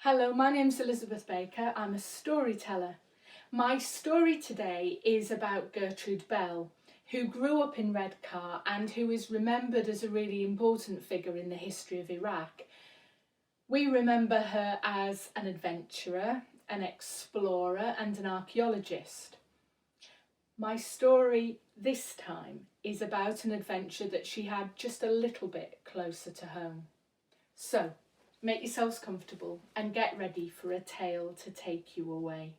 Hello, my name's Elizabeth Baker. I'm a storyteller. My story today is about Gertrude Bell, who grew up in Redcar and who is remembered as a really important figure in the history of Iraq. We remember her as an adventurer, an explorer and an archaeologist. My story this time is about an adventure that she had just a little bit closer to home. So, make yourselves comfortable and get ready for a tale to take you away.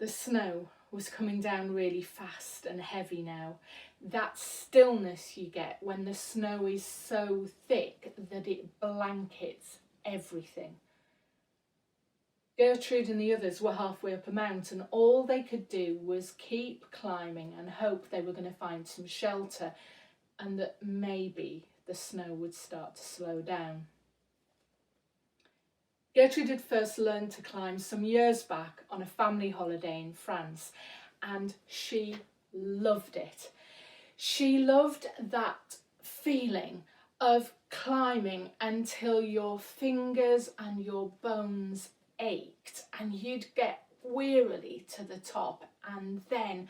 The snow was coming down really fast and heavy now. That stillness you get when the snow is so thick that it blankets everything. Gertrude and the others were halfway up a mountain. All they could do was keep climbing and hope they were going to find some shelter and that maybe the snow would start to slow down. Gertrude had first learned to climb some years back on a family holiday in France, and she loved it. She loved that feeling of climbing until your fingers and your bones ached and you'd get wearily to the top, and then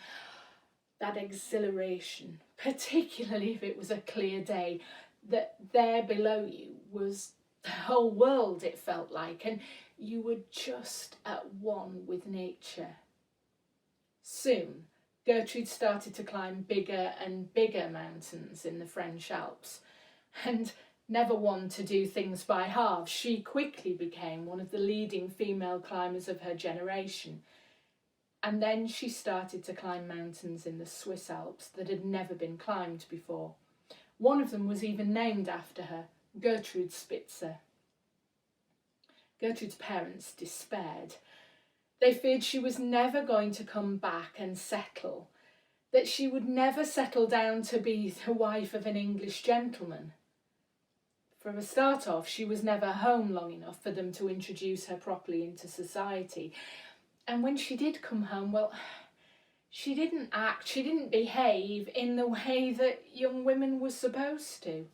that exhilaration, particularly if it was a clear day, that there below you was the whole world, it felt like, and you were just at one with nature. Soon, Gertrude started to climb bigger and bigger mountains in the French Alps, and never one to do things by halves, she quickly became one of the leading female climbers of her generation. And then she started to climb mountains in the Swiss Alps that had never been climbed before. One of them was even named after her, Gertrude Spitzer. Gertrude's parents despaired. They feared she was never going to come back and settle, that she would never settle down to be the wife of an English gentleman. For a start off, she was never home long enough for them to introduce her properly into society. And when she did come home, well, she didn't behave in the way that young women were supposed to.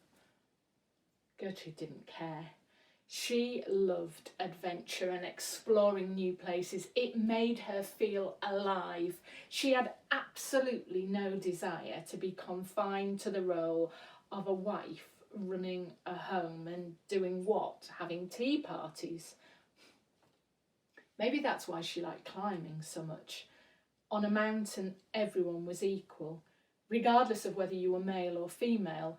Gertrude didn't care. She loved adventure and exploring new places. It made her feel alive. She had absolutely no desire to be confined to the role of a wife running a home and doing what? Having tea parties. Maybe that's why she liked climbing so much. On a mountain, everyone was equal, regardless of whether you were male or female.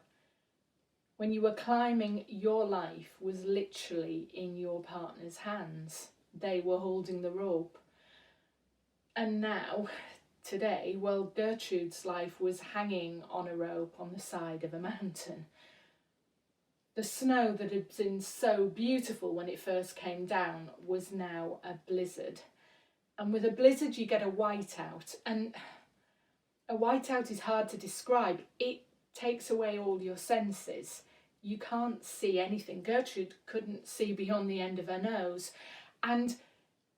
When you were climbing, your life was literally in your partner's hands. They were holding the rope. And now, today, well, Gertrude's life was hanging on a rope on the side of a mountain. The snow that had been so beautiful when it first came down was now a blizzard. And with a blizzard you get a whiteout. And a whiteout is hard to describe. It takes away all your senses. You can't see anything. Gertrude couldn't see beyond the end of her nose. And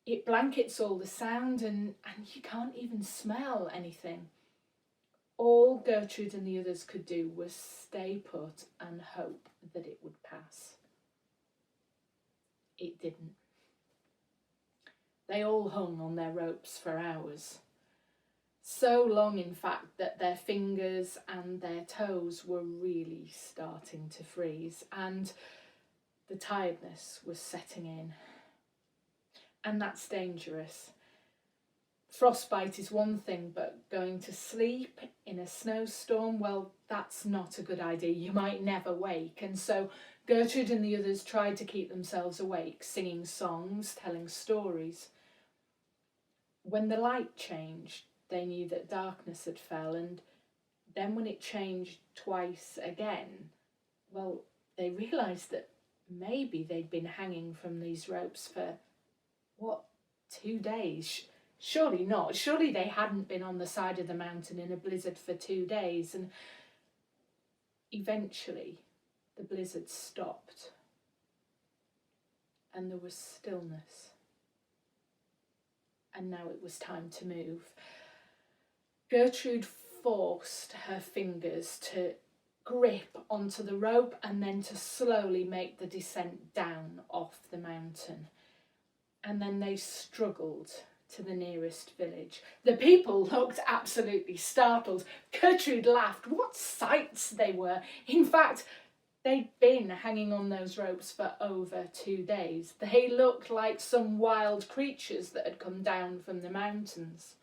it blankets all the sound and you can't even smell anything. All Gertrude and the others could do was stay put and hope that it would pass. It didn't. They all hung on their ropes for hours. So long, in fact, that their fingers and their toes were really starting to freeze and the tiredness was setting in. And that's dangerous. Frostbite is one thing, but going to sleep in a snowstorm, well, that's not a good idea. You might never wake. And so Gertrude and the others tried to keep themselves awake, singing songs, telling stories. When the light changed, they knew that darkness had fell, and then when it changed twice again, well, they realised that maybe they'd been hanging from these ropes for, 2 days? Surely not. Surely they hadn't been on the side of the mountain in a blizzard for 2 days. And eventually the blizzard stopped and there was stillness. And now it was time to move. Gertrude forced her fingers to grip onto the rope and then to slowly make the descent down off the mountain. And then they struggled to the nearest village. The people looked absolutely startled. Gertrude laughed. What sights they were! In fact, they'd been hanging on those ropes for over 2 days. They looked like some wild creatures that had come down from the mountains.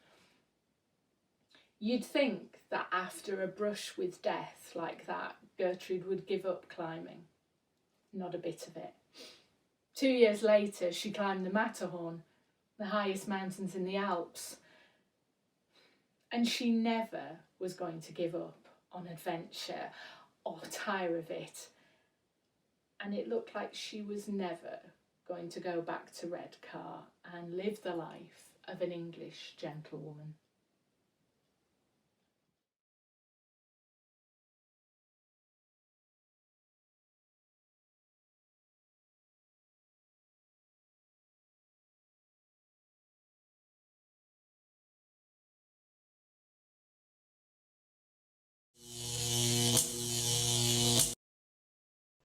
You'd think that after a brush with death like that, Gertrude would give up climbing. Not a bit of it. 2 years later, she climbed the Matterhorn, the highest mountains in the Alps. And she never was going to give up on adventure or tire of it. And it looked like she was never going to go back to Redcar and live the life of an English gentlewoman.